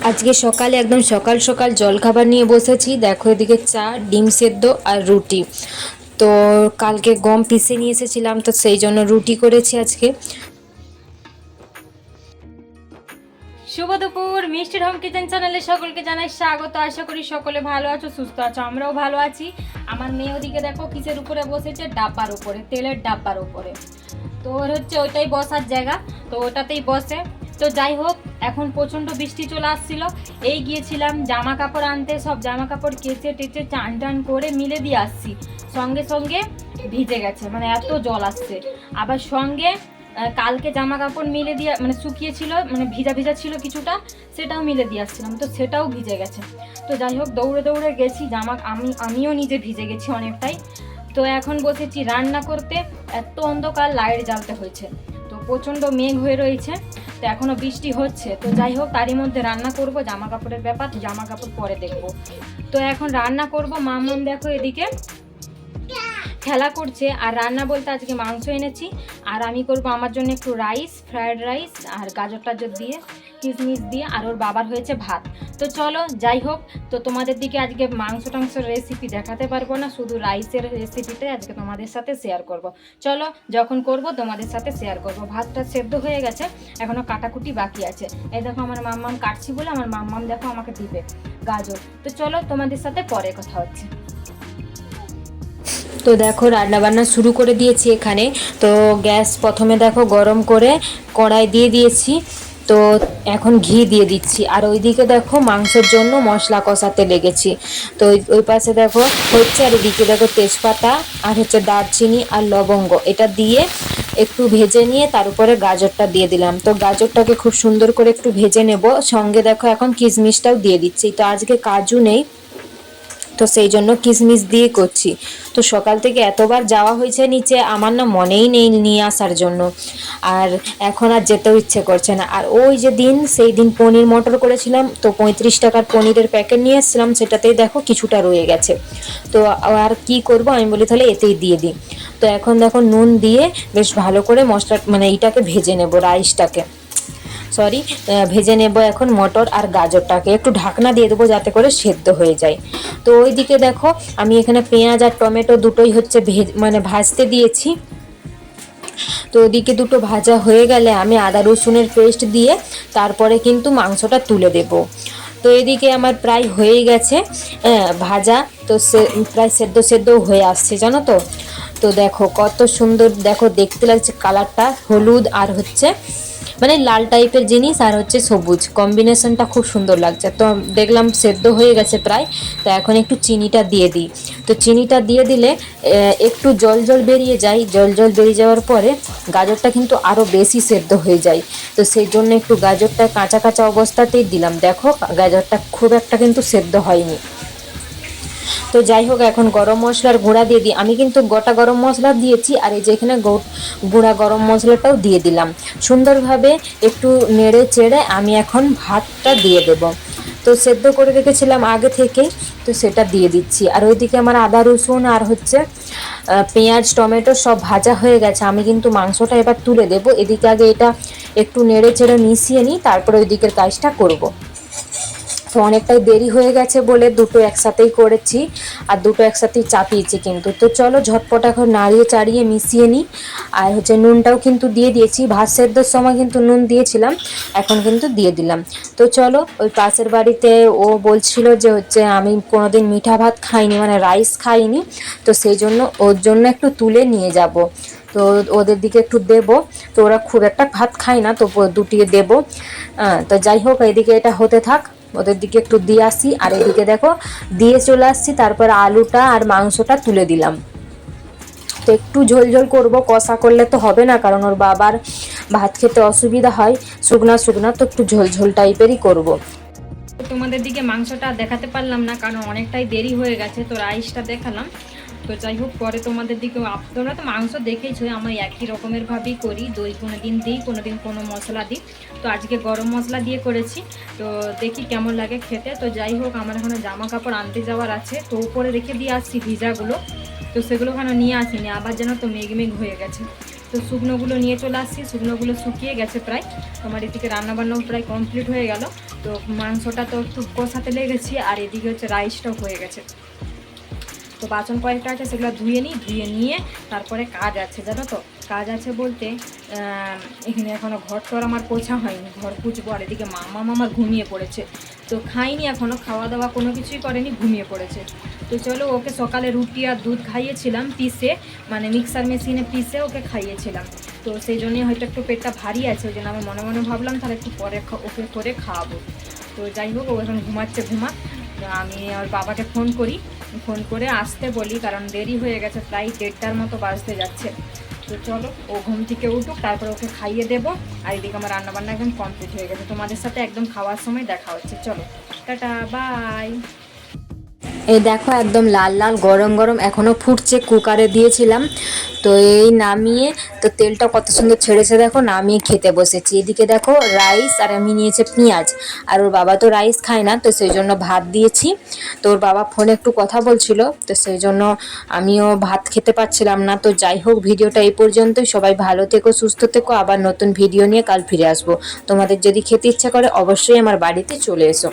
আজকে সকালে একদম সকাল সকাল জলখাবার নিয়ে বসেছি। দেখো এদিকে চা, ডিম সেদ্ধ আর রুটি। তো কালকে গম পিষে নিয়ে এসেছিলাম, তো সেই জন্য রুটি করেছি আজকে। শুভ দুপুর। মিষ্টির হোম কিচেন চ্যানেলে সকলকে জানাই স্বাগত। আশা করি সকলে ভালো আছো, সুস্থ আছো, আমরাও ভালো আছি। আমার মেয়ে ওদিকে দেখো কিসের উপরে বসেছে, ডাব্বার উপরে, তেলের ডাব্বার উপরে। তো ওর হচ্ছে ওইটাই বসার জায়গা, তো ওটাতেই বসে। তো যাই হোক, এখন প্রচণ্ড বৃষ্টি চলে আসছিল। এই গিয়েছিলাম জামা কাপড় আনতে, সব জামা কাপড় কেচে টেচে চান টান করে মিলে দিয়ে আসছি। সঙ্গে সঙ্গে ভিজে গেছে, মানে এত জল আসছে। আবার সঙ্গে কালকে জামা কাপড় মিলে দিয়ে মানে শুকিয়েছিল, মানে ভিজা ভিজা ছিল কিছুটা, সেটাও মিলে দিয়ে আসছিলাম, তো সেটাও ভিজে গেছে। তো যাই হোক, দৌড়ে দৌড়ে গেছি, আমিও নিজে ভিজে গেছি অনেকটাই। তো এখন বসেছি রান্না করতে। এত অন্ধকার, লাইট জ্বালতে হয়েছে। তো প্রচণ্ড মেঘ হয়ে রয়েছে, তো এখনও বৃষ্টি হচ্ছে। তো যাই হোক, তারই মধ্যে রান্না করব। জামা কাপড়ের ব্যাপার, জামা কাপড় পরে দেখবো। তো এখন রান্না করব। মাম্মাম দেখো এদিকে খেলা করছে। আর রান্না বলতে আজকে মাংস এনেছি, আর আমি করব আমার জন্য একটু রাইস, ফ্রায়েড রাইস আর গাজর টাজর দিয়ে, কিশমিশ দিয়ে। আর ওর বাবার হয়েছে ভাত। তো চলো যাই হোক, তো তোমাদের দিকে আজকে মাংস টাংসের রেসিপি দেখাতে পারবো না, শুধু রাইসের রেসিপিটাই আজকে তোমাদের সাথে শেয়ার করব। চলো, যখন করব তোমাদের সাথে শেয়ার করব। ভাতটা সেদ্ধ হয়ে গেছে, এখনও কাটাকুটি বাকি আছে। এই দেখো আমার মাম্মাম কাটছি বলে আমার মাম্মাম দেখো আমাকে দিবে গাজর। তো চলো, তোমাদের সাথে পরে কথা হচ্ছে। তো দেখো রান্না বান্না শুরু করে দিয়েছি এখানে। তো গ্যাস প্রথমে দেখো গরম করে কড়াই দিয়ে দিয়েছি। তো এখন ঘি দিয়ে দিচ্ছি। আর ওইদিকে দেখো মাংসের জন্য মশলা কষাতে লেগেছি। তো ওই পাশে দেখো হচ্ছে, আর এদিকে দেখো তেজপাতা আর হচ্ছে দারচিনি আর লবঙ্গ, এটা দিয়ে একটু ভেজে নিয়ে তার উপরে গাজরটা দিয়ে দিলাম। তো গাজরটাকে খুব সুন্দর করে একটু ভেজে নেব। সঙ্গে দেখো এখন কিশমিশটাও দিয়ে দিচ্ছি। তো আজকে কাজু নেই, তো সেই জন্য কিশমিশ দিয়ে করছি। তো সকাল থেকে এতবার যাওয়া হয়েছে নিচে, আমার না মনেই নেই নিয়ে আসার জন্য। আর এখন আর যেতেও ইচ্ছে করছে না। আর ওই যে সেই দিন পনির মটর করেছিলাম, তো 35 টাকার পনিরের প্যাকেট নিয়ে এসেছিলাম, সেটাতেই দেখো কিছুটা রয়ে গেছে। তো আর কি করব, আমি বলি তাহলে এতেই দিয়ে দিই। তো এখন দেখো নুন দিয়ে বেশ ভালো করে মশলা মানে এইটাকে ভেজে নেব, রাইসটাকে, সরি, ভেজে নেব এখন মটর আর গাজরটাকে। একটু ঢাকনা দিয়ে দেবো যাতে করে সেদ্ধ হয়ে যায়। তো ওইদিকে দেখো আমি এখানে পেঁয়াজ আর টমেটো দুটোই হচ্ছে মানে ভাজতে দিয়েছি। তো ওদিকে দুটো ভাজা হয়ে গেলে আমি আদা রসুনের পেস্ট দিয়ে তারপরে কিন্তু মাংসটা তুলে দেব। তো এদিকে আমার প্রায় হয়েই গেছে ভাজা। তো প্রায় সেদ্ধ সেদ্ধও হয়ে আসছে, জানো তো। তো দেখো কত সুন্দর দেখো দেখতে লাগছে, কালারটা হলুদ আর হচ্ছে মানে লাল টাইপের জিনিস আর হচ্ছে সবুজ কম্বিনেশনটা খুব সুন্দর লাগছে। তো দেখলাম সেদ্ধ হয়ে গেছে প্রায়। তো এখন একটু চিনিটা দিয়ে দিই। তো চিনিটা দিয়ে দিলে একটু জল জল বেরিয়ে যায়। জল জল বেরিয়ে যাওয়ার পরে গাজরটা কিন্তু আরও বেশি সেদ্ধ হয়ে যায়। তো সেই জন্য একটু গাজরটা কাঁচা কাঁচা অবস্থাতেই দিলাম। দেখো গাজরটা খুব একটা কিন্তু সেদ্ধ হয়নি। তো যাই হোক, এখন গরম মশলার গুঁড়া দিয়ে দিই। আমি কিন্তু গোটা গরম মশলা দিয়েছি, আর এই যে এখানে গুঁড়া গরম মশলাটাও দিয়ে দিলাম। সুন্দরভাবে একটু নেড়ে চেড়ে আমি এখন ভাতটা দিয়ে দেব। তো সেদ্ধ করে রেখেছিলাম আগে থেকেই, তো সেটা দিয়ে দিচ্ছি। আর ওইদিকে আমার আদা রসুন আর হচ্ছে পেঁয়াজ টমেটো সব ভাজা হয়ে গেছে। আমি কিন্তু মাংসটা এবার তুলে দেব। এদিকে আগে এটা একটু নেড়ে চেড়ে মিশিয়ে নিই, তারপরে ওই দিকের কাজটা করব। তো অনেকটাই দেরি হয়ে গেছে বলে দুটো একসাথেই করেছি, আর দুটো একসাথেই চাপিয়েছি কিন্তু। তো চলো ঝটপট এখন নাড়িয়ে চাড়িয়ে মিশিয়ে নিই। আর হচ্ছে নুনটাও কিন্তু দিয়ে দিয়েছি, ভাত সেদ্ধর সময় কিন্তু নুন দিয়েছিলাম, এখন কিন্তু দিয়ে দিলাম। তো চলো, ওই পাশের বাড়িতে ও বলছিল যে হচ্ছে আমি কোনোদিন মিঠা ভাত খাইনি, মানে রাইস খাইনি, তো সেই জন্য ওর জন্য একটু তুলে নিয়ে যাব। তো ওদের দিকে একটু দেবো। তো ওরা খুব একটা ভাত খায় না, তো দুটিয়ে দেবো। তো যাই হোক, এদিকে এটা হতে থাক, ওদের দিকে একটু দিয়ে আসি। আর এদিকে দেখো দিয়ে চলে আসছি, তারপর আলুটা আর মাংসটা তুলে দিলাম। তো একটু ঝোল ঝোল করবো, কষা করলে তো হবে না, কারণ ওর বাবার ভাত খেতে অসুবিধা হয় শুকনা শুকনা, তো একটু ঝোল ঝোল টাইপেরই করব। তোমাদের দিকে মাংসটা দেখাতে পারলাম না, কারণ অনেকটাই দেরি হয়ে গেছে। তো রাইসটা দেখালাম। তো যাই হোক, পরে তোমাদের দিকে, তোমরা তো মাংস দেখেছো, আমি একই রকমের ভাবেই করি। দই কোনো দিন দিই, কোনো দিন কোনো মশলা দিই। তো আজকে গরম মশলা দিয়ে করেছি, তো দেখি কেমন লাগে খেতে। তো যাই হোক, আমার এখানে জামা কাপড় আনতে যাওয়ার আছে, তো উপরে রেখে দিয়ে আসছি ভিজাগুলো। তো সেগুলো ওখানে নিয়ে আসিনি, আবার যেন তো মেঘ মেঘ হয়ে গেছে। তো শুকনোগুলো নিয়ে চলে আসছি, শুকনোগুলো শুকিয়ে গেছে প্রায়। তোমার এদিকে রান্নাবান্নাও প্রায় কমপ্লিট হয়ে গেল। তো তো মাংসটা তো একটু কষাতে লেগেছি, আর এদিকে হচ্ছে রাইসটাও হয়ে গেছে। তো বাসন কয়েকটা আছে সেগুলো ধুয়ে নিয়ে তারপরে কাজ আছে, জানো তো। কাজ আছে বলতে এখানে এখনও ঘর টর আমার পোছা হয়নি, ঘর পুছবো। আর এদিকে মামা আমার ঘুমিয়ে পড়েছে, তো খাইনি এখনও, খাওয়া দাওয়া কোনো কিছুই করেনি, ঘুমিয়ে পড়েছে। তো চলো, ওকে সকালে রুটি আর দুধ খাইয়েছিলাম পিসে, মানে মিক্সার মেশিনে পিসে ওকে খাইয়েছিলাম। তো সেই জন্যই হয়তো একটু পেটটা ভারী আছে, ওই জন্য আমি মনে মনে ভাবলাম তাহলে একটু পরে ওকে করে খাওয়াবো। তো যাই হোক, ও এখন ঘুমাচ্ছে, আমি ওর বাবাকে ফোন করে আসতে বলি, কারণ দেরি হয়ে গেছে, প্রায় 1:30টার মতো বাজতে যাচ্ছে। তো চলো, ও ঘুম থেকে উঠুক, তারপরে ওকে খাইয়ে দেবো। আর এদিকে আমার রান্নাবান্না একদম কমপ্লিট হয়ে গেছে। তোমাদের সাথে একদম খাওয়ার সময় দেখা হচ্ছে। চলো, টাটা, বাই। এই দেখো একদম লাল লাল গরম গরম এখনও ফুটছে, কুকারে দিয়েছিলাম। তো এই নামিয়ে, তো তেলটা কত সুন্দর ছেড়েছে দেখো, নামিয়ে খেতে বসেছি। এদিকে দেখো রাইস, আর আমি নিয়েছি পেঁয়াজ। আর ওর বাবা তো রাইস খায় না, তো সেই জন্য ভাত দিয়েছি। তো ওর বাবা ফোনে একটু কথা বলছিল, তো সেই জন্য আমিও ভাত খেতে পারছিলাম না। তো যাই হোক, ভিডিওটা এই পর্যন্তই। সবাই ভালো থেকো, সুস্থ থেকো। আবার নতুন ভিডিও নিয়ে কাল ফিরে আসবো। তোমাদের যদি খেতে ইচ্ছা করে অবশ্যই আমার বাড়িতে চলে এসো।